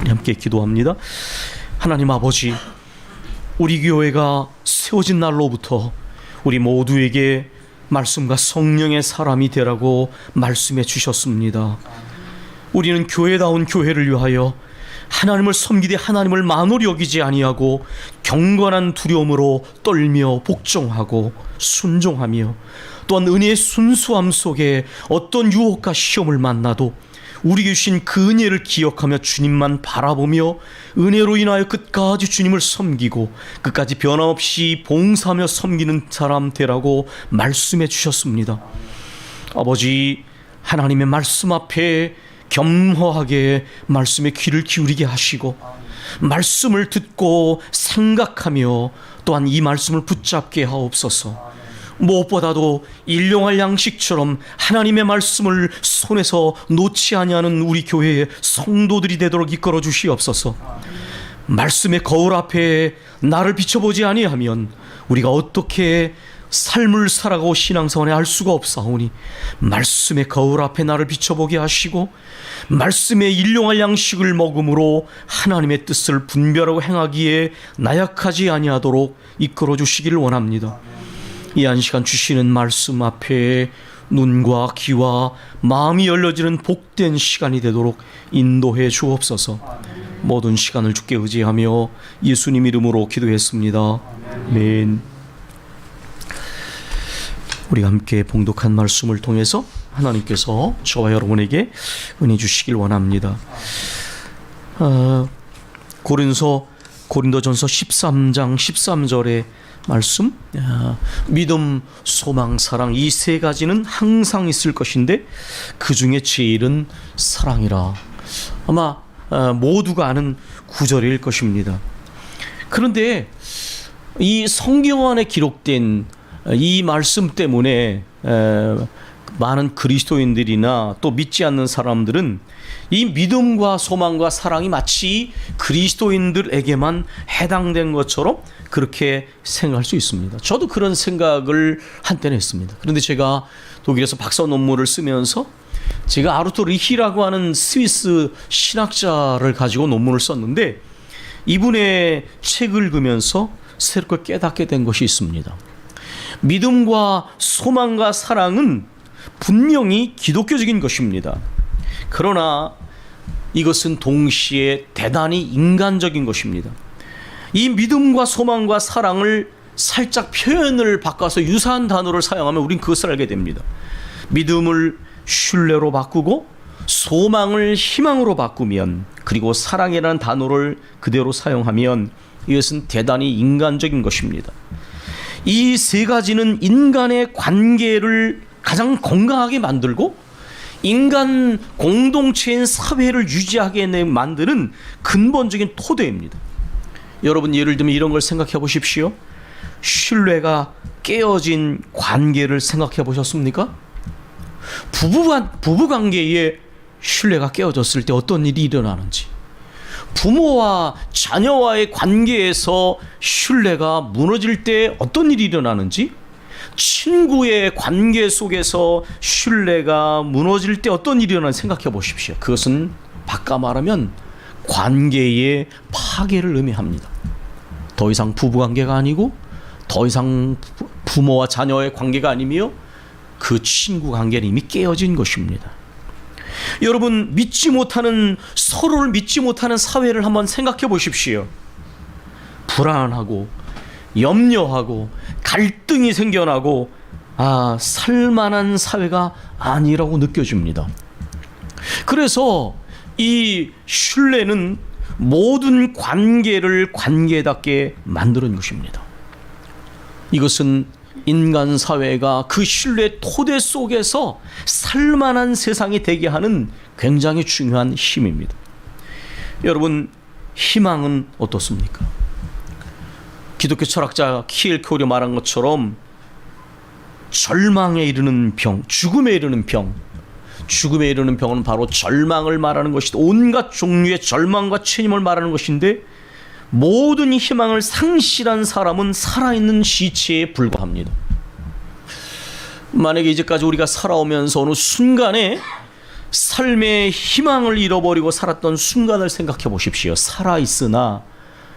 함께 기도합니다. 하나님 아버지, 우리 교회가 세워진 날로부터 우리 모두에게 말씀과 성령의 사람이 되라고 말씀해 주셨습니다. 우리는 교회다운 교회를 위하여 하나님을 섬기되 하나님을 만홀히 여기지 아니하고 경건한 두려움으로 떨며 복종하고 순종하며, 또한 은혜의 순수함 속에 어떤 유혹과 시험을 만나도 우리에게 주신 그 은혜를 기억하며 주님만 바라보며 은혜로 인하여 끝까지 주님을 섬기고 끝까지 변함없이 봉사하며 섬기는 사람 되라고 말씀해 주셨습니다. 아버지, 하나님의 말씀 앞에 겸허하게 말씀에 귀를 기울이게 하시고 말씀을 듣고 생각하며 또한 이 말씀을 붙잡게 하옵소서. 무엇보다도 일용할 양식처럼 하나님의 말씀을 손에서 놓지 아니하는 우리 교회의 성도들이 되도록 이끌어 주시옵소서. 말씀의 거울 앞에 나를 비춰보지 아니하면 우리가 어떻게 삶을 살아가고 신앙생활에 알 수가 없사오니, 말씀의 거울 앞에 나를 비춰보게 하시고 말씀의 일용할 양식을 먹음으로 하나님의 뜻을 분별하고 행하기에 나약하지 아니하도록 이끌어 주시기를 원합니다. 이 한 시간 주시는 말씀 앞에 눈과 귀와 마음이 열려지는 복된 시간이 되도록 인도해 주옵소서. 모든 시간을 주께 의지하며 예수님 이름으로 기도했습니다. 아멘. 우리가 함께 봉독한 말씀을 통해서 하나님께서 저와 여러분에게 은혜 주시길 원합니다. 고린도전서 13장 13절의 말씀, 믿음, 소망, 사랑, 이 세 가지는 항상 있을 것인데 그 중에 제일은 사랑이라. 아마 모두가 아는 구절일 것입니다. 그런데 이 성경 안에 기록된 이 말씀 때문에 많은 그리스도인들이나 또 믿지 않는 사람들은 이 믿음과 소망과 사랑이 마치 그리스도인들에게만 해당된 것처럼 그렇게 생각할 수 있습니다. 저도 그런 생각을 한때는 했습니다. 그런데 제가 독일에서 박사 논문을 쓰면서 제가 아르토 리히라고 하는 스위스 신학자를 가지고 논문을 썼는데, 이분의 책을 읽으면서 새롭게 깨닫게 된 것이 있습니다. 믿음과 소망과 사랑은 분명히 기독교적인 것입니다. 그러나 이것은 동시에 대단히 인간적인 것입니다. 이 믿음과 소망과 사랑을 살짝 표현을 바꿔서 유사한 단어를 사용하면 우린 그것을 알게 됩니다. 믿음을 신뢰로 바꾸고 소망을 희망으로 바꾸면, 그리고 사랑이라는 단어를 그대로 사용하면 이것은 대단히 인간적인 것입니다. 이 세 가지는 인간의 관계를 가장 건강하게 만들고 인간 공동체인 사회를 유지하게 만드는 근본적인 토대입니다. 여러분, 예를 들면 이런 걸 생각해 보십시오. 신뢰가 깨어진 관계를 생각해 보셨습니까? 부부관계에 신뢰가 깨어졌을 때 어떤 일이 일어나는지, 부모와 자녀와의 관계에서 신뢰가 무너질 때 어떤 일이 일어나는지, 친구의 관계 속에서 신뢰가 무너질 때 어떤 일이 일어나는지 생각해 보십시오. 그것은 바꿔 말하면 관계의 파괴를 의미합니다. 더 이상 부부관계가 아니고 더 이상 부모와 자녀의 관계가 아니며 그 친구 관계는 이미 깨어진 것입니다. 여러분, 서로를 믿지 못하는 사회를 한번 생각해 보십시오. 불안하고 염려하고 갈등이 생겨나고 살만한 사회가 아니라고 느껴집니다. 그래서 이 신뢰는 모든 관계를 관계답게 만드는 것입니다. 이것은 인간 사회가 그 신뢰 토대 속에서 살만한 세상이 되게 하는 굉장히 중요한 힘입니다. 여러분, 희망은 어떻습니까? 기독교 철학자 키엘케고르가 말한 것처럼 절망에 이르는 병, 죽음에 이르는 병은 바로 절망을 말하는 것이다. 온갖 종류의 절망과 체념을 말하는 것인데, 모든 희망을 상실한 사람은 살아있는 시체에 불과합니다. 만약에 이제까지 우리가 살아오면서 어느 순간에 삶의 희망을 잃어버리고 살았던 순간을 생각해 보십시오. 살아있으나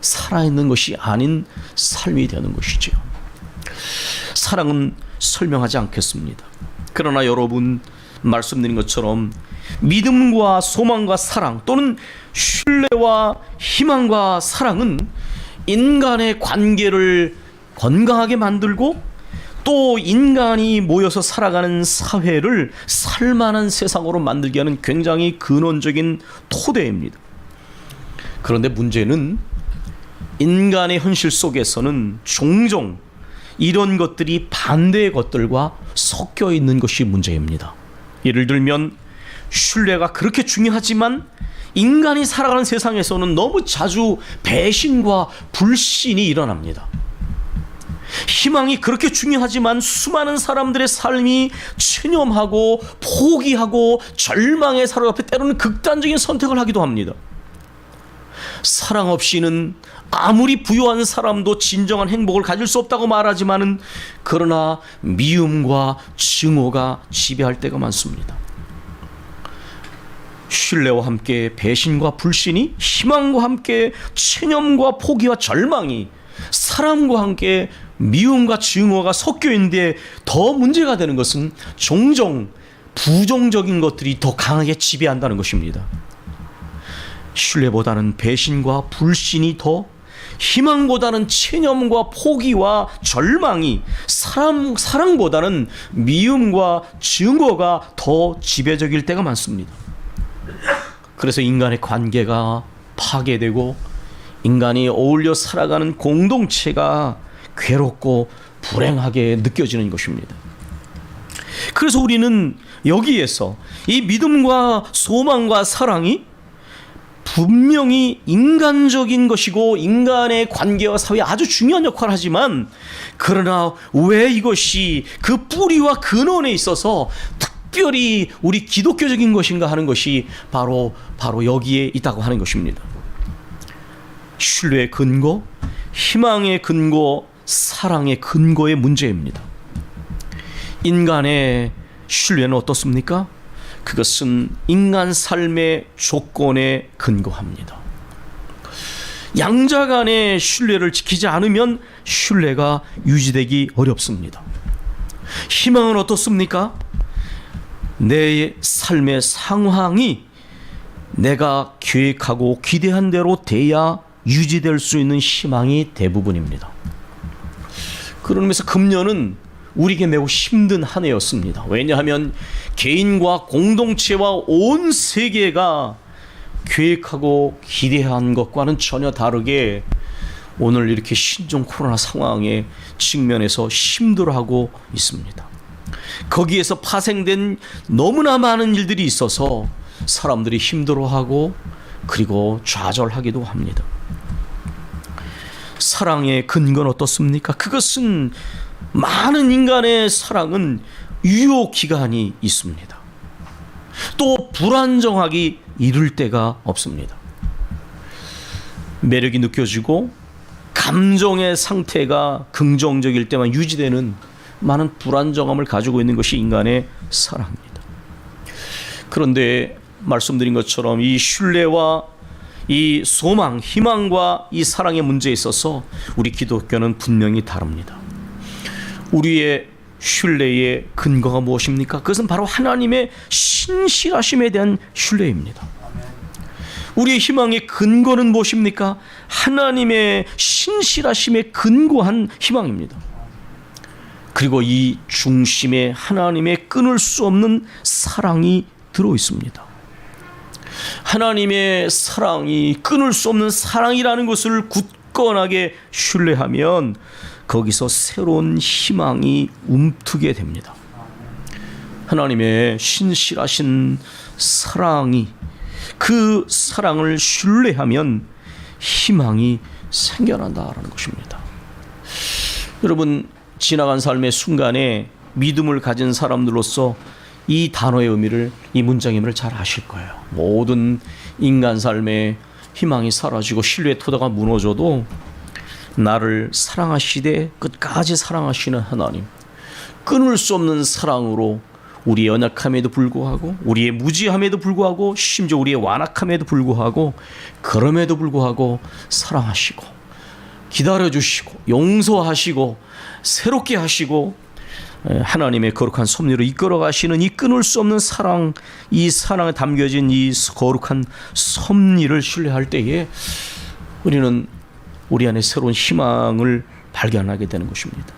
살아있는 것이 아닌 삶이 되는 것이죠. 사랑은 설명하지 않겠습니다. 그러나 여러분, 말씀드린 것처럼 믿음과 소망과 사랑 또는 신뢰와 희망과 사랑은 인간의 관계를 건강하게 만들고 또 인간이 모여서 살아가는 사회를 살만한 세상으로 만들게 하는 굉장히 근원적인 토대입니다. 그런데 문제는 인간의 현실 속에서는 종종 이런 것들이 반대의 것들과 섞여 있는 것이 문제입니다. 예를 들면 신뢰가 그렇게 중요하지만 인간이 살아가는 세상에서는 너무 자주 배신과 불신이 일어납니다. 희망이 그렇게 중요하지만 수많은 사람들의 삶이 체념하고 포기하고 절망에 사로잡혀 때로는 극단적인 선택을 하기도 합니다. 사랑 없이는 아무리 부유한 사람도 진정한 행복을 가질 수 없다고 말하지만은 그러나 미움과 증오가 지배할 때가 많습니다. 신뢰와 함께 배신과 불신이, 희망과 함께 체념과 포기와 절망이, 사람과 함께 미움과 증오가 섞여 있는데 더 문제가 되는 것은 종종 부정적인 것들이 더 강하게 지배한다는 것입니다. 신뢰보다는 배신과 불신이 더, 희망보다는 체념과 포기와 절망이, 사랑보다는 미움과 증오가 더 지배적일 때가 많습니다. 그래서 인간의 관계가 파괴되고 인간이 어울려 살아가는 공동체가 괴롭고 불행하게 느껴지는 것입니다. 그래서 우리는 여기에서 이 믿음과 소망과 사랑이 분명히 인간적인 것이고 인간의 관계와 사회에 아주 중요한 역할을 하지만, 그러나 왜 이것이 그 뿌리와 근원에 있어서 특별히 우리 기독교적인 것인가 하는 것이 바로 여기에 있다고 하는 것입니다. 신뢰의 근거, 희망의 근거, 사랑의 근거의 문제입니다. 인간의 신뢰는 어떻습니까? 그것은 인간 삶의 조건에 근거합니다. 양자 간의 신뢰를 지키지 않으면 신뢰가 유지되기 어렵습니다. 희망은 어떻습니까? 내 삶의 상황이 내가 계획하고 기대한 대로 돼야 유지될 수 있는 희망이 대부분입니다. 그런 의미에서 금년은 우리에게 매우 힘든 한 해였습니다. 왜냐하면 개인과 공동체와 온 세계가 계획하고 기대한 것과는 전혀 다르게 오늘 이렇게 신종 코로나 상황에 직면해서 힘들어하고 있습니다. 거기에서 파생된 너무나 많은 일들이 있어서 사람들이 힘들어하고 그리고 좌절하기도 합니다. 사랑의 근거는 어떻습니까? 그것은 많은 인간의 사랑은 유효 기간이 있습니다. 또 불안정하기 이를 때가 없습니다. 매력이 느껴지고 감정의 상태가 긍정적일 때만 유지되는 많은 불안정함을 가지고 있는 것이 인간의 사랑입니다. 그런데 말씀드린 것처럼 이 신뢰와 이 소망, 희망과 이 사랑의 문제에 있어서 우리 기독교는 분명히 다릅니다. 우리의 신뢰의 근거가 무엇입니까? 그것은 바로 하나님의 신실하심에 대한 신뢰입니다. 우리의 희망의 근거는 무엇입니까? 하나님의 신실하심에 근거한 희망입니다. 그리고 이 중심에 하나님의 끊을 수 없는 사랑이 들어 있습니다. 하나님의 사랑이 끊을 수 없는 사랑이라는 것을 굳건하게 신뢰하면 거기서 새로운 희망이 움트게 됩니다. 하나님의 신실하신 사랑이, 그 사랑을 신뢰하면 희망이 생겨난다라는 것입니다. 여러분, 지나간 삶의 순간에 믿음을 가진 사람들로서 이 단어의 의미를, 이 문장의 의미를 잘 아실 거예요. 모든 인간 삶의 희망이 사라지고 신뢰의 토대가 무너져도 나를 사랑하시되 끝까지 사랑하시는 하나님, 끊을 수 없는 사랑으로 우리의 연약함에도 불구하고, 우리의 무지함에도 불구하고, 심지어 우리의 완악함에도 불구하고, 그럼에도 불구하고 사랑하시고 기다려주시고 용서하시고 새롭게 하시고 하나님의 거룩한 섭리로 이끌어 가시는 이 끊을 수 없는 사랑, 이 사랑에 담겨진 이 거룩한 섭리를 신뢰할 때에 우리는 우리 안에 새로운 희망을 발견하게 되는 것입니다.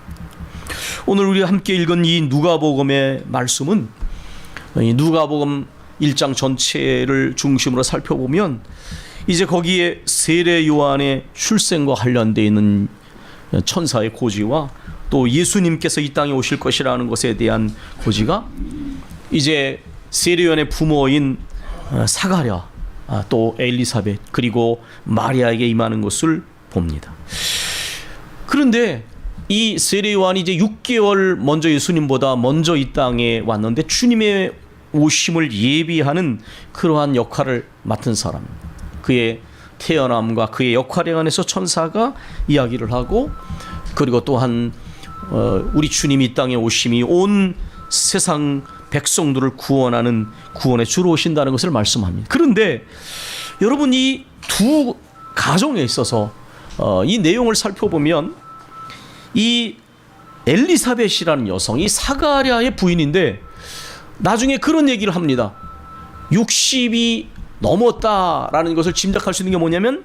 오늘 우리가 함께 읽은 이 누가복음의 말씀은 누가복음 1장 전체를 중심으로 살펴보면 이제 거기에 세례 요한의 출생과 관련되어 있는 천사의 고지와 또 예수님께서 이 땅에 오실 것이라는 것에 대한 고지가 이제 세례 요한의 부모인 사가랴, 또 엘리사벳, 그리고 마리아에게 임하는 것을 봅니다. 그런데 이 세례 요한이 이제 6개월 먼저 예수님보다 먼저 이 땅에 왔는데 주님의 오심을 예비하는 그러한 역할을 맡은 사람, 그의 태어남과 그의 역할에 관해서 천사가 이야기를 하고, 그리고 또한 우리 주님이 이 땅에 오심이 온 세상 백성들을 구원하는 구원에 주로 오신다는 것을 말씀합니다. 그런데 여러분, 이 두 가정에 있어서 이 내용을 살펴보면 이 엘리사벳이라는 여성이 사가랴의 부인인데 나중에 그런 얘기를 합니다. 60이 넘었다라는 것을 짐작할 수 있는 게 뭐냐면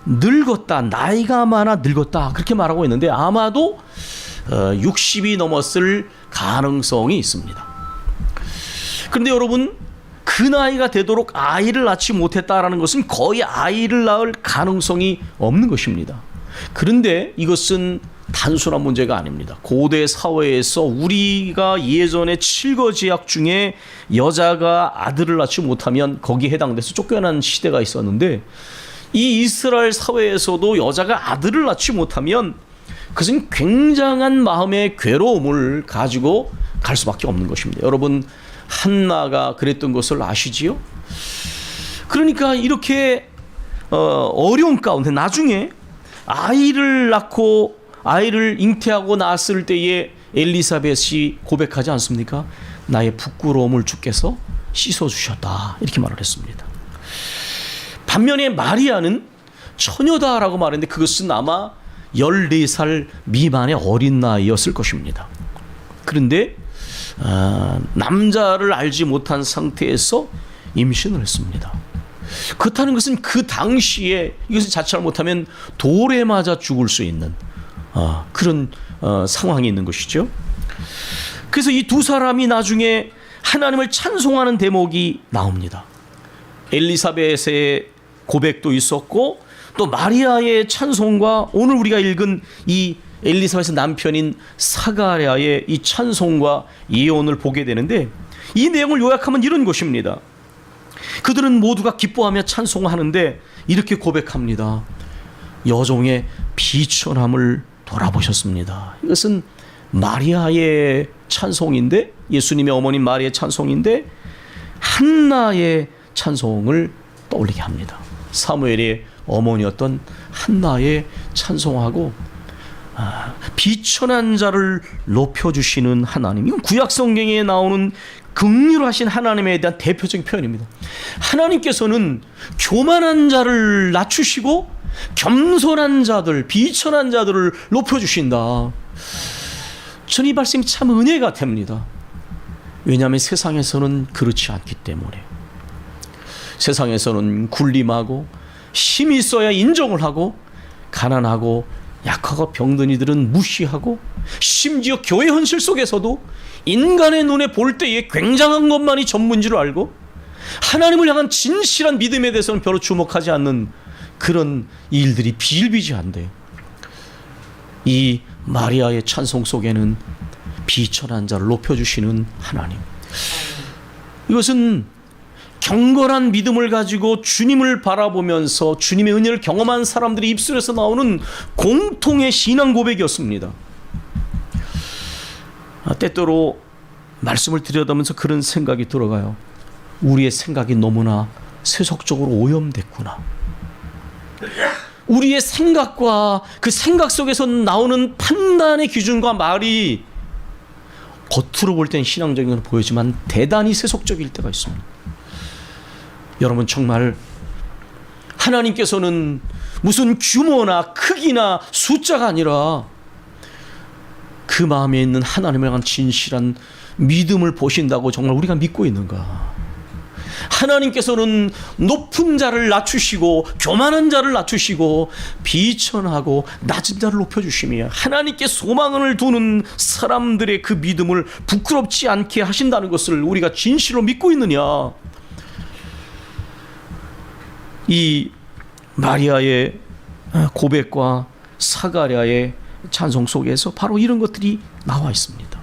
늙었다, 나이가 많아 늙었다, 그렇게 말하고 있는데 아마도 60이 넘었을 가능성이 있습니다. 그런데 여러분, 그 나이가 되도록 아이를 낳지 못했다라는 것은 거의 아이를 낳을 가능성이 없는 것입니다. 그런데 이것은 단순한 문제가 아닙니다. 고대 사회에서 우리가 예전에 칠거지약 중에 여자가 아들을 낳지 못하면 거기에 해당돼서 쫓겨난 시대가 있었는데, 이 이스라엘 사회에서도 여자가 아들을 낳지 못하면 그것은 굉장한 마음의 괴로움을 가지고 갈 수밖에 없는 것입니다. 여러분, 한나가 그랬던 것을 아시지요? 그러니까 이렇게 어려운 가운데 나중에 아이를 낳고 아이를 잉태하고 낳았을 때에 엘리사벳이 고백하지 않습니까? 나의 부끄러움을 주께서 씻어주셨다, 이렇게 말을 했습니다. 반면에 마리아는 처녀다라고 말했는데 그것은 아마 14살 미만의 어린 나이였을 것입니다. 그런데 남자를 알지 못한 상태에서 임신을 했습니다. 그렇다는 것은 그 당시에 이것을 자칫 못하면 돌에 맞아 죽을 수 있는 그런 상황이 있는 것이죠. 그래서 이 두 사람이 나중에 하나님을 찬송하는 대목이 나옵니다. 엘리사벳의 고백도 있었고 또 마리아의 찬송과 오늘 우리가 읽은 이 엘리사벳의 남편인 사가랴의 이 찬송과 예언을 보게 되는데, 이 내용을 요약하면 이런 것입니다. 그들은 모두가 기뻐하며 찬송하는데 이렇게 고백합니다. 여종의 비천함을 돌아보셨습니다. 이것은 마리아의 찬송인데, 예수님의 어머님 마리아의 찬송인데 한나의 찬송을 떠올리게 합니다. 사무엘의 어머니였던 한나의 찬송하고 비천한 자를 높여주시는 하나님, 이건 구약 성경에 나오는 긍휼하신 하나님에 대한 대표적인 표현입니다. 하나님께서는 교만한 자를 낮추시고 겸손한 자들, 비천한 자들을 높여주신다. 저는 이 말씀이 참 은혜가 됩니다. 왜냐하면 세상에서는 그렇지 않기 때문에. 세상에서는 군림하고 힘이 있어야 인정을 하고, 가난하고 약하고 병든 이들은 무시하고, 심지어 교회 현실 속에서도 인간의 눈에 볼 때에 굉장한 것만이 전부인 줄 알고 하나님을 향한 진실한 믿음에 대해서는 별로 주목하지 않는 그런 일들이 비일비재한데, 이 마리아의 찬송 속에는 비천한 자를 높여주시는 하나님, 이것은 경건한 믿음을 가지고 주님을 바라보면서 주님의 은혜를 경험한 사람들의 입술에서 나오는 공통의 신앙 고백이었습니다. 때때로 말씀을 들여다보면서 그런 생각이 들어가요. 우리의 생각이 너무나 세속적으로 오염됐구나. 우리의 생각과 그 생각 속에서 나오는 판단의 기준과 말이 겉으로 볼 땐 신앙적인 걸 보이지만 대단히 세속적일 때가 있습니다. 여러분, 정말 하나님께서는 무슨 규모나 크기나 숫자가 아니라 그 마음에 있는 하나님을 향한 진실한 믿음을 보신다고 정말 우리가 믿고 있는가? 하나님께서는 높은 자를 낮추시고 교만한 자를 낮추시고 비천하고 낮은 자를 높여주시며 하나님께 소망을 두는 사람들의 그 믿음을 부끄럽지 않게 하신다는 것을 우리가 진실로 믿고 있느냐? 이 마리아의 고백과 사가랴의 찬송 속에서 바로 이런 것들이 나와 있습니다.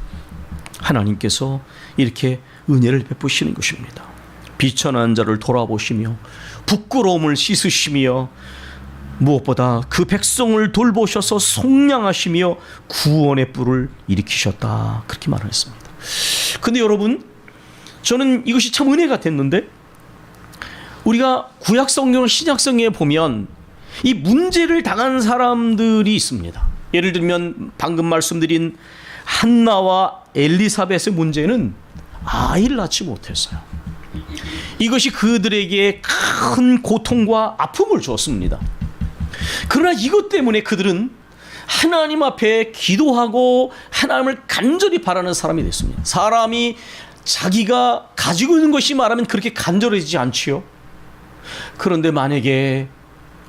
하나님께서 이렇게 은혜를 베푸시는 것입니다. 비천한 자를 돌아보시며 부끄러움을 씻으시며 무엇보다 그 백성을 돌보셔서 속량하시며 구원의 뿔을 일으키셨다, 그렇게 말했습니다. 근데 여러분, 저는 이것이 참 은혜가 됐는데, 우리가 구약 성경, 신약 성경에 보면 이 문제를 당한 사람들이 있습니다. 예를 들면 방금 말씀드린 한나와 엘리사벳의 문제는 아이를 낳지 못했어요. 이것이 그들에게 큰 고통과 아픔을 주었습니다. 그러나 이것 때문에 그들은 하나님 앞에 기도하고 하나님을 간절히 바라는 사람이 됐습니다. 사람이 자기가 가지고 있는 것이 말하면 그렇게 간절해지지 않지요. 그런데 만약에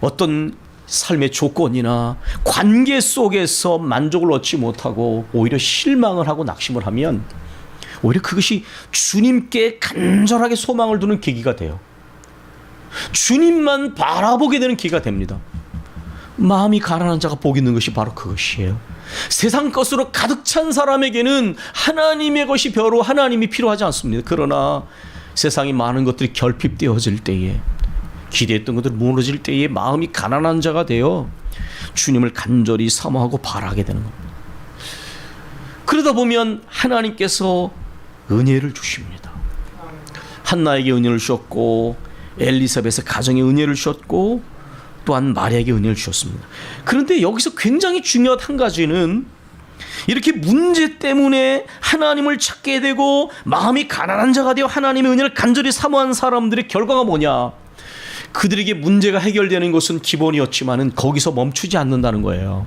어떤 삶의 조건이나 관계 속에서 만족을 얻지 못하고 오히려 실망을 하고 낙심을 하면 오히려 그것이 주님께 간절하게 소망을 두는 계기가 돼요. 주님만 바라보게 되는 계기가 됩니다. 마음이 가난한 자가 복이 있는 것이 바로 그것이에요. 세상 것으로 가득 찬 사람에게는 하나님의 것이 별로 하나님이 필요하지 않습니다. 그러나 세상이 많은 것들이 결핍되어질 때에, 기대했던 것들이 무너질 때에 마음이 가난한 자가 되어 주님을 간절히 사모하고 바라게 되는 겁니다. 그러다 보면 하나님께서 은혜를 주십니다. 한나에게 은혜를 주셨고 엘리사벳의 가정에 은혜를 주셨고 또한 마리아에게 은혜를 주셨습니다. 그런데 여기서 굉장히 중요한 한 가지는, 이렇게 문제 때문에 하나님을 찾게 되고 마음이 가난한 자가 되어 하나님의 은혜를 간절히 사모한 사람들의 결과가 뭐냐? 그들에게 문제가 해결되는 것은 기본이었지만은 거기서 멈추지 않는다는 거예요.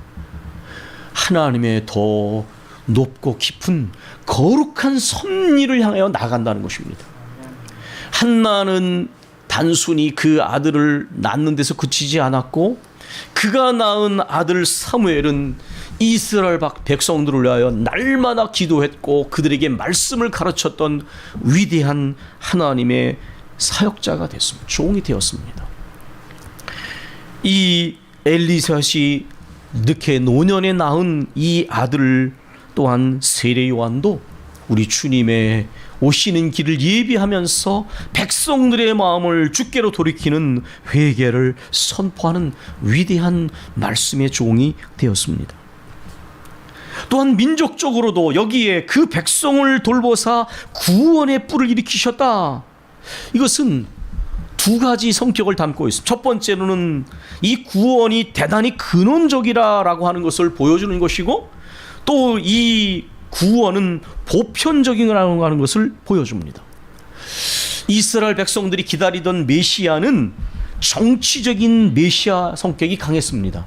하나님의 더 높고 깊은 거룩한 섭리를 향하여 나간다는 것입니다. 한나는 단순히 그 아들을 낳는 데서 그치지 않았고, 그가 낳은 아들 사무엘은 이스라엘 백성들을 위하여 날마다 기도했고 그들에게 말씀을 가르쳤던 위대한 하나님의 사역자가 됐습니다. 종이 되었습니다. 이 엘리사벳이 늦게 노년에 낳은 이 아들 또한 세례 요한도 우리 주님의 오시는 길을 예비하면서 백성들의 마음을 주께로 돌이키는 회개를 선포하는 위대한 말씀의 종이 되었습니다. 또한 민족적으로도 여기에 그 백성을 돌보사 구원의 뿔을 일으키셨다. 이것은 두 가지 성격을 담고 있습니다. 첫 번째로는 이 구원이 대단히 근원적이라고 하는 것을 보여주는 것이고, 또 이 구원은 보편적이라고 하는 것을 보여줍니다. 이스라엘 백성들이 기다리던 메시아는 정치적인 메시아 성격이 강했습니다.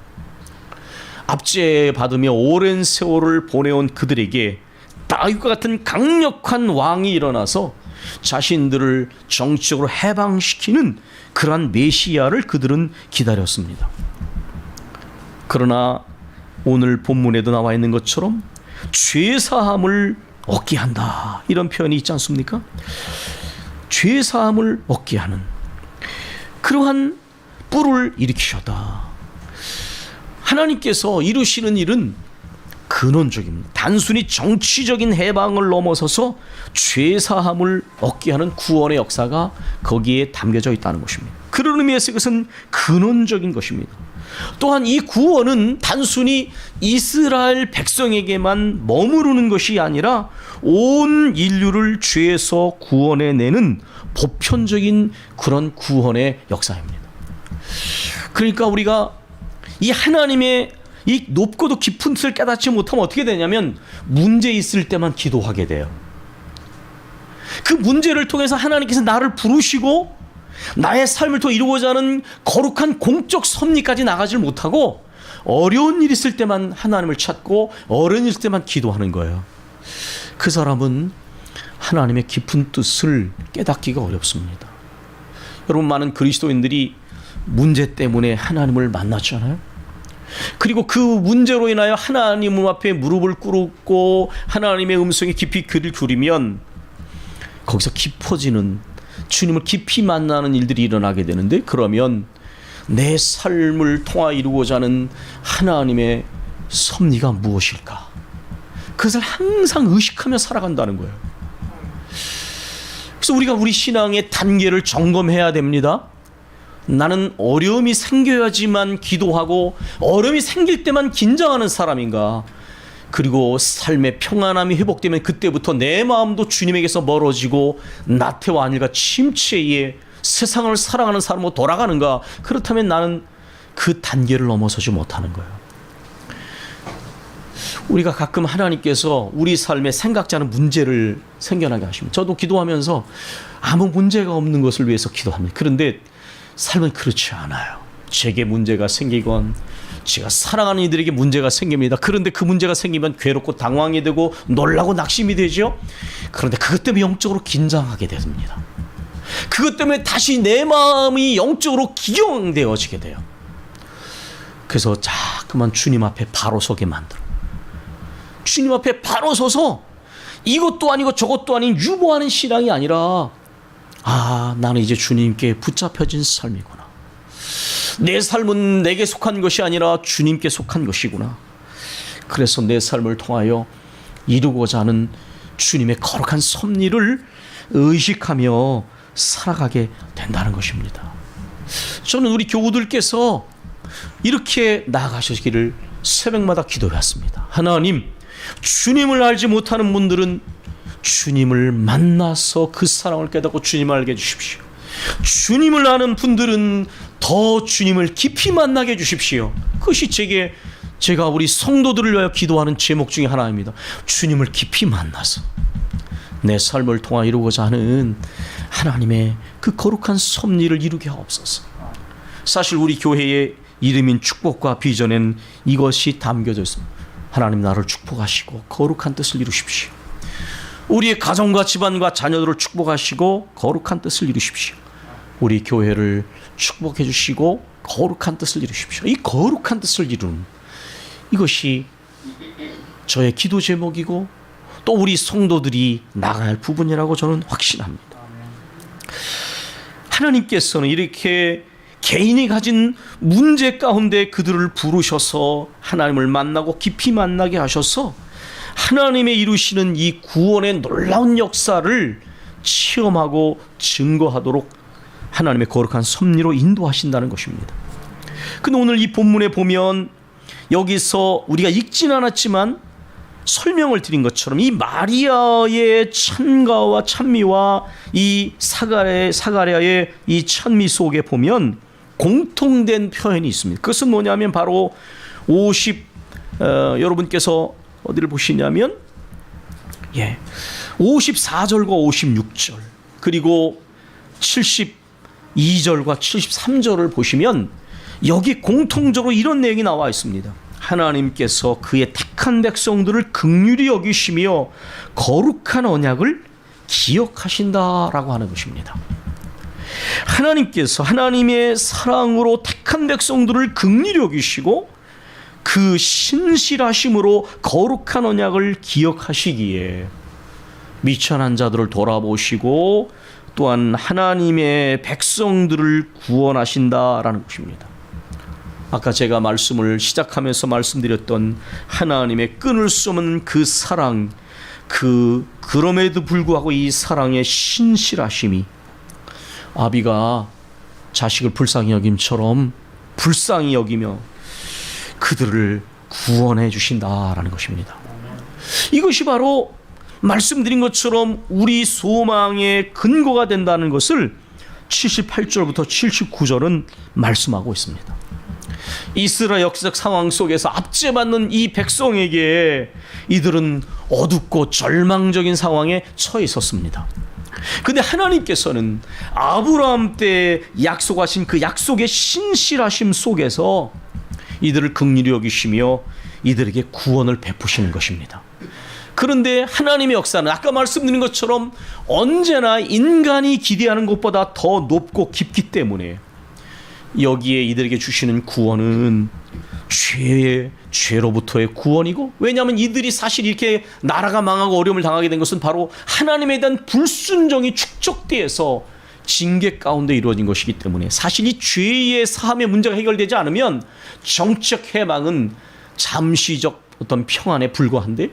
압제받으며 오랜 세월을 보내온 그들에게 다윗과 같은 강력한 왕이 일어나서 자신들을 정치적으로 해방시키는 그러한 메시아를 그들은 기다렸습니다. 그러나 오늘 본문에도 나와 있는 것처럼 죄사함을 얻게 한다, 이런 표현이 있지 않습니까? 죄사함을 얻게 하는 그러한 뿔을 일으키셨다. 하나님께서 이루시는 일은 근원적입니다. 단순히 정치적인 해방을 넘어서서 죄사함을 얻게 하는 구원의 역사가 거기에 담겨져 있다는 것입니다. 그런 의미에서 이것은 근원적인 것입니다. 또한 이 구원은 단순히 이스라엘 백성에게만 머무르는 것이 아니라 온 인류를 죄에서 구원해내는 보편적인 그런 구원의 역사입니다. 그러니까 우리가 이 하나님의 이 높고도 깊은 뜻을 깨닫지 못하면 어떻게 되냐면 문제 있을 때만 기도하게 돼요. 그 문제를 통해서 하나님께서 나를 부르시고 나의 삶을 통해 이루고자 하는 거룩한 공적 섭리까지 나가질 못하고 어려운 일 있을 때만 하나님을 찾고 어려운 일 있을 때만 기도하는 거예요. 그 사람은 하나님의 깊은 뜻을 깨닫기가 어렵습니다. 여러분, 많은 그리스도인들이 문제 때문에 하나님을 만났잖아요. 그리고 그 문제로 인하여 하나님 앞에 무릎을 꿇고 하나님의 음성에 깊이 귀를 기울이면 거기서 깊어지는, 주님을 깊이 만나는 일들이 일어나게 되는데, 그러면 내 삶을 통하 이루고자 하는 하나님의 섭리가 무엇일까? 그것을 항상 의식하며 살아간다는 거예요. 그래서 우리가 우리 신앙의 단계를 점검해야 됩니다. 나는 어려움이 생겨야지만 기도하고 어려움이 생길 때만 긴장하는 사람인가? 그리고 삶의 평안함이 회복되면 그때부터 내 마음도 주님에게서 멀어지고 나태와 안일과 침체에 세상을 사랑하는 사람으로 돌아가는가? 그렇다면 나는 그 단계를 넘어서지 못하는 거예요. 우리가 가끔 하나님께서 우리 삶에 생각지 않은 문제를 생겨나게 하십니다. 저도 기도하면서 아무 문제가 없는 것을 위해서 기도합니다. 그런데 삶은 그렇지 않아요. 제게 문제가 생기건 제가 사랑하는 이들에게 문제가 생깁니다. 그런데 그 문제가 생기면 괴롭고 당황이 되고 놀라고 낙심이 되죠. 그런데 그것 때문에 영적으로 긴장하게 됩니다. 그것 때문에 다시 내 마음이 영적으로 기경되어지게 돼요. 그래서 자꾸만 주님 앞에 바로 서게 만들어. 주님 앞에 바로 서서 이것도 아니고 저것도 아닌 유보하는 신앙이 아니라, 나는 이제 주님께 붙잡혀진 삶이구나. 내 삶은 내게 속한 것이 아니라 주님께 속한 것이구나. 그래서 내 삶을 통하여 이루고자 하는 주님의 거룩한 섭리를 의식하며 살아가게 된다는 것입니다. 저는 우리 교우들께서 이렇게 나아가시기를 새벽마다 기도해왔습니다. 하나님, 주님을 알지 못하는 분들은 주님을 만나서 그 사랑을 깨닫고 주님을 알게 해주십시오. 주님을 아는 분들은 더 주님을 깊이 만나게 해주십시오. 그것이 제가 우리 성도들을 위하여 기도하는 제목 중에 하나입니다. 주님을 깊이 만나서 내 삶을 통하 이루고자 하는 하나님의 그 거룩한 섭리를 이루게 하옵소서. 사실 우리 교회의 이름인 축복과 비전엔 이것이 담겨져 있습니다. 하나님, 나를 축복하시고 거룩한 뜻을 이루십시오. 우리의 가정과 집안과 자녀들을 축복하시고 거룩한 뜻을 이루십시오. 우리 교회를 축복해 주시고 거룩한 뜻을 이루십시오. 이 거룩한 뜻을 이루는 이것이 저의 기도 제목이고 또 우리 성도들이 나가야 할 부분이라고 저는 확신합니다. 하나님께서는 이렇게 개인이 가진 문제 가운데 그들을 부르셔서 하나님을 만나고 깊이 만나게 하셔서 하나님의 이루시는 이 구원의 놀라운 역사를 체험하고 증거하도록 하나님의 거룩한 섭리로 인도하신다는 것입니다. 근데 오늘 이 본문에 보면 여기서 우리가 읽지는 않았지만 설명을 드린 것처럼 이 마리아의 찬가와 찬미와 이 사가랴의 이 찬미 속에 보면 공통된 표현이 있습니다. 그것은 뭐냐면 바로 여러분께서 어디를 보시냐면 54절과 56절 그리고 72절과 73절을 보시면 여기 공통적으로 이런 내용이 나와 있습니다. 하나님께서 그의 택한 백성들을 긍휼히 여기시며 거룩한 언약을 기억하신다라고 하는 것입니다. 하나님께서 하나님의 사랑으로 택한 백성들을 긍휼히 여기시고 그 신실하심으로 거룩한 언약을 기억하시기에 미천한 자들을 돌아보시고 또한 하나님의 백성들을 구원하신다라는 것입니다. 아까 제가 말씀을 시작하면서 말씀드렸던 하나님의 끊을 수 없는 그 사랑, 그럼에도 불구하고 이 사랑의 신실하심이 아비가 자식을 불쌍히 여김처럼 불쌍히 여기며 그들을 구원해 주신다라는 것입니다. 이것이 바로 말씀드린 것처럼 우리 소망의 근거가 된다는 것을 78절부터 79절은 말씀하고 있습니다. 이스라엘 역사적 상황 속에서 압제받는 이 백성에게 이들은 어둡고 절망적인 상황에 처해 있었습니다. 근데 하나님께서는 아브라함 때 약속하신 그 약속의 신실하심 속에서 이들을 긍휼히 여기시며 이들에게 구원을 베푸시는 것입니다. 그런데 하나님의 역사는 아까 말씀드린 것처럼 언제나 인간이 기대하는 것보다 더 높고 깊기 때문에 여기에 이들에게 주시는 구원은 죄로부터의 구원이고, 왜냐하면 이들이 사실 이렇게 나라가 망하고 어려움을 당하게 된 것은 바로 하나님에 대한 불순종이 축적되어서 징계 가운데 이루어진 것이기 때문에 사실 이 죄의 사함의 문제가 해결되지 않으면 정치적 해방은 잠시적 어떤 평안에 불과한데,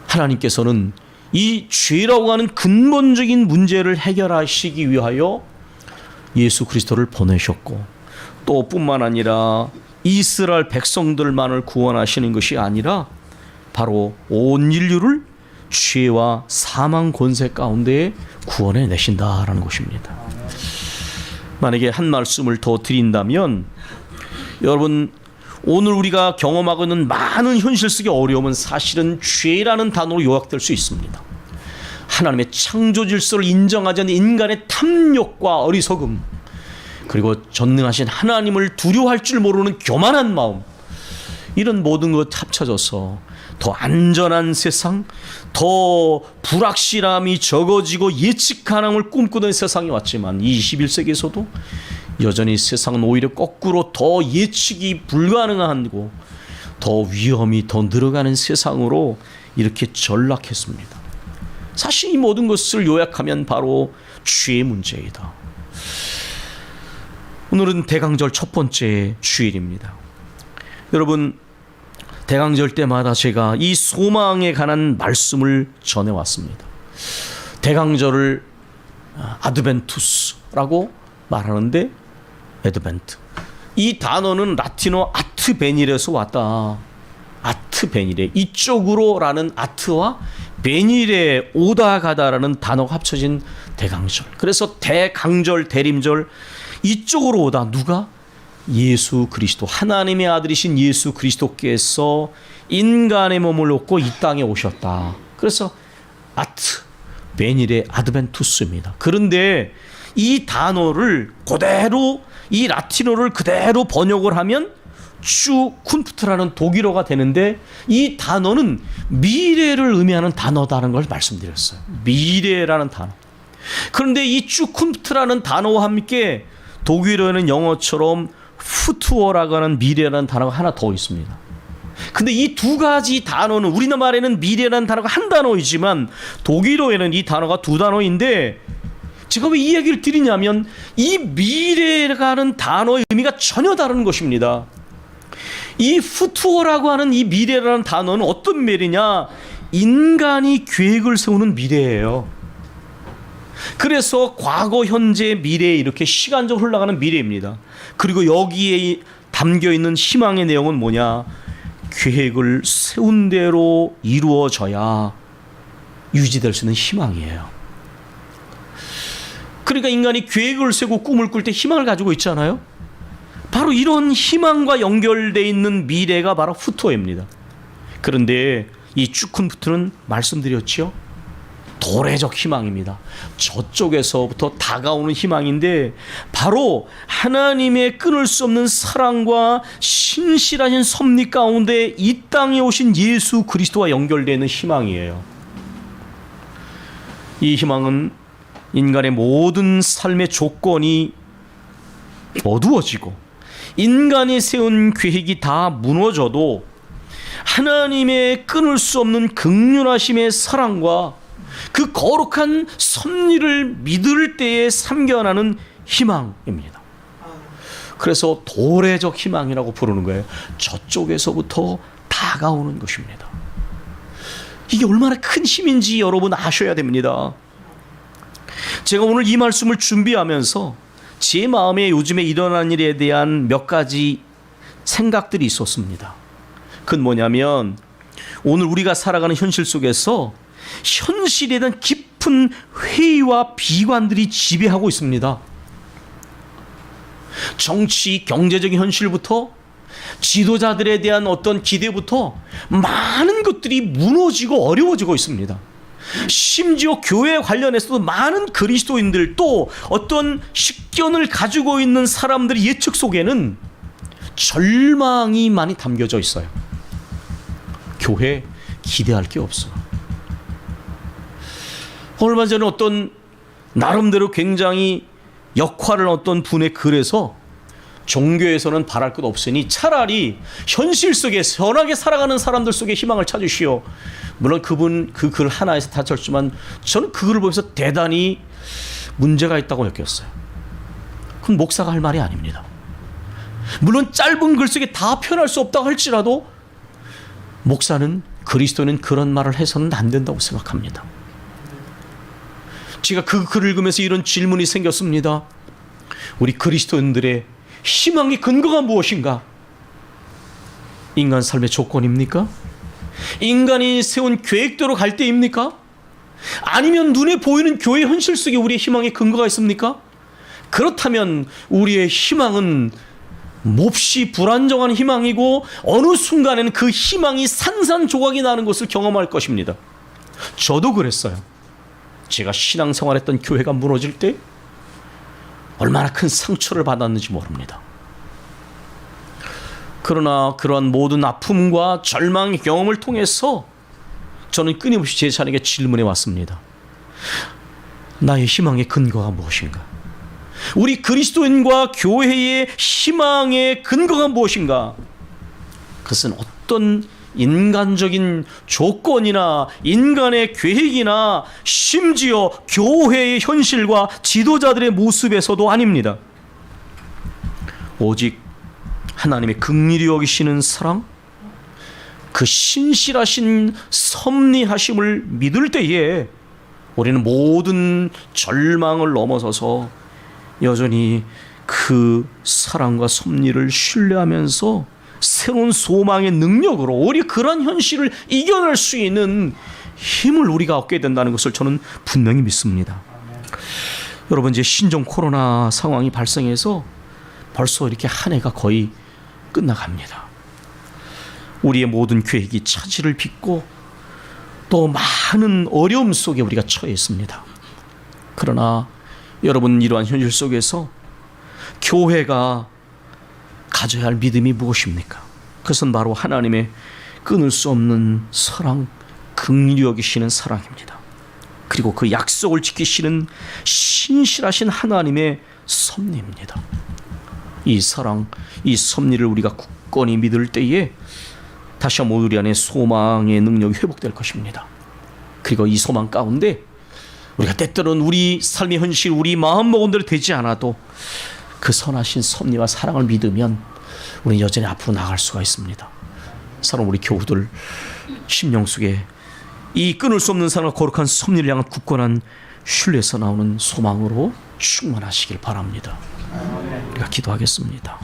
하나님께서는 이 죄라고 하는 근본적인 문제를 해결하시기 위하여 예수 그리스도를 보내셨고, 또 뿐만 아니라 이스라엘 백성들만을 구원하시는 것이 아니라 바로 온 인류를 죄와 사망 권세 가운데 구원해 내신다라는 것입니다. 만약에 한 말씀을 더 드린다면, 여러분, 오늘 우리가 경험하고 있는 많은 현실 속의 어려움은 사실은 죄라는 단어로 요약될 수 있습니다. 하나님의 창조 질서를 인정하지 않는 인간의 탐욕과 어리석음, 그리고 전능하신 하나님을 두려워할 줄 모르는 교만한 마음, 이런 모든 것 합쳐져서 더 안전한 세상, 더 불확실함이 적어지고 예측 가능을 꿈꾸던 세상이 왔지만 21세기에서도 여전히 세상은 오히려 거꾸로 더 예측이 불가능하고 더 위험이 더 늘어가는 세상으로 이렇게 전락했습니다. 사실 이 모든 것을 요약하면 바로 죄의 문제이다. 오늘은 대강절 첫 번째 주일입니다. 여러분, 대강절 때마다 제가 이 소망에 관한 말씀을 전해왔습니다. 대강절을 아드벤투스라고 말하는데, 에드벤트, 이 단어는 라틴어 아트베닐에서 왔다. 아트베닐에, 이쪽으로라는 아트와 베닐에 오다 가다라는 단어가 합쳐진 대강절. 그래서 대강절, 대림절, 이쪽으로 오다. 누가? 예수 그리스도, 하나님의 아들이신 예수 그리스도께서 인간의 몸을 얻고 이 땅에 오셨다. 그래서 아트, 베닐의 아드벤투스입니다. 그런데 이 단어를 그대로, 이 라틴어를 그대로 번역을 하면 슈쿤프트라는 독일어가 되는데, 이 단어는 미래를 의미하는 단어다라는 걸 말씀드렸어요. 미래라는 단어. 그런데 이 슈쿤프트라는 단어와 함께 독일어에는 영어처럼 푸투어라고 하는 미래라는 단어가 하나 더 있습니다. 근데 이 두 가지 단어는, 우리나라에는 미래라는 단어가 한 단어이지만 독일어에는 이 단어가 두 단어인데, 제가 왜 이 얘기를 드리냐면 이 미래라는 단어의 의미가 전혀 다른 것입니다. 이 푸투어라고 하는 이 미래라는 단어는 어떤 미래냐? 인간이 계획을 세우는 미래예요. 그래서 과거, 현재, 미래, 이렇게 시간적으로 흘러가는 미래입니다. 그리고 여기에 담겨있는 희망의 내용은 뭐냐? 계획을 세운 대로 이루어져야 유지될 수 있는 희망이에요. 그러니까 인간이 계획을 세우고 꿈을 꿀 때 희망을 가지고 있잖아요. 바로 이런 희망과 연결되어 있는 미래가 바로 푸투어입니다. 그런데 이 슈쿤프트는 말씀드렸죠, 도래적 희망입니다. 저쪽에서부터 다가오는 희망인데, 바로 하나님의 끊을 수 없는 사랑과 신실하신 섭리 가운데 이 땅에 오신 예수 그리스도와 연결되는 희망이에요. 이 희망은 인간의 모든 삶의 조건이 어두워지고 인간이 세운 계획이 다 무너져도 하나님의 끊을 수 없는 긍휼하심의 사랑과 그 거룩한 섭리를 믿을 때에 삼겨나는 희망입니다. 그래서 도래적 희망이라고 부르는 거예요. 저쪽에서부터 다가오는 것입니다. 이게 얼마나 큰 힘인지 여러분 아셔야 됩니다. 제가 오늘 이 말씀을 준비하면서 제 마음에 요즘에 일어난 일에 대한 몇 가지 생각들이 있었습니다. 그건 뭐냐면, 오늘 우리가 살아가는 현실 속에서 현실에 대한 깊은 회의와 비관들이 지배하고 있습니다. 정치, 경제적인 현실부터 지도자들에 대한 어떤 기대부터 많은 것들이 무너지고 어려워지고 있습니다. 심지어 교회 관련해서도 많은 그리스도인들 또 어떤 식견을 가지고 있는 사람들의 예측 속에는 절망이 많이 담겨져 있어요. 교회 기대할 게 없어. 얼마 전에 어떤 나름대로 굉장히 역할을 어떤 분의 글에서 종교에서는 바랄 것 없으니 차라리 현실 속에 선하게 살아가는 사람들 속에 희망을 찾으시오. 물론 그분 그 글 하나에서 다 졌지만 저는 그 글을 보면서 대단히 문제가 있다고 느꼈어요. 그건 목사가 할 말이 아닙니다. 물론 짧은 글 속에 다 표현할 수 없다고 할지라도 목사는 그리스도는 그런 말을 해서는 안 된다고 생각합니다. 제가 그 글을 읽으면서 이런 질문이 생겼습니다. 우리 그리스도인들의 희망의 근거가 무엇인가? 인간 삶의 조건입니까? 인간이 세운 계획대로 갈 때입니까? 아니면 눈에 보이는 교회 현실 속에 우리의 희망의 근거가 있습니까? 그렇다면 우리의 희망은 몹시 불안정한 희망이고 어느 순간에는 그 희망이 산산조각이 나는 것을 경험할 것입니다. 저도 그랬어요. 제가 신앙생활했던 교회가 무너질 때 얼마나 큰 상처를 받았는지 모릅니다. 그러나 그러한 모든 아픔과 절망의 경험을 통해서 저는 끊임없이 제 자신에게 질문해 왔습니다. 나의 희망의 근거가 무엇인가? 우리 그리스도인과 교회의 희망의 근거가 무엇인가? 그것은 어떤 인간적인 조건이나 인간의 계획이나 심지어 교회의 현실과 지도자들의 모습에서도 아닙니다. 오직 하나님의 긍휼히 여기시는 사랑, 그 신실하신 섭리하심을 믿을 때에 우리는 모든 절망을 넘어서서 여전히 그 사랑과 섭리를 신뢰하면서 새로운 소망의 능력으로 우리 그런 현실을 이겨낼 수 있는 힘을 우리가 얻게 된다는 것을 저는 분명히 믿습니다. 여러분, 이제 신종 코로나 상황이 발생해서 벌써 이렇게 한 해가 거의 끝나갑니다. 우리의 모든 계획이 차질을 빚고 또 많은 어려움 속에 우리가 처해 있습니다. 그러나 여러분, 이러한 현실 속에서 교회가 가져야 할 믿음이 무엇입니까? 그것은 바로 하나님의 끊을 수 없는 사랑, 긍휼히 여기시는 사랑입니다. 그리고 그 약속을 지키시는 신실하신 하나님의 섭리입니다. 이 사랑, 이 섭리를 우리가 굳건히 믿을 때에 다시 한번 우리 안에 소망의 능력이 회복될 것입니다. 그리고 이 소망 가운데 우리가 때때로는 우리 삶의 현실, 우리 마음먹은 대로 되지 않아도 그 선하신 섭리와 사랑을 믿으면 우리는 여전히 앞으로 나갈 수가 있습니다. 사랑 우리 교우들 심령 속에 이 끊을 수 없는 사랑과 거룩한 섭리를 향한 굳건한 신뢰에서 나오는 소망으로 충만하시길 바랍니다. 우리가 기도하겠습니다.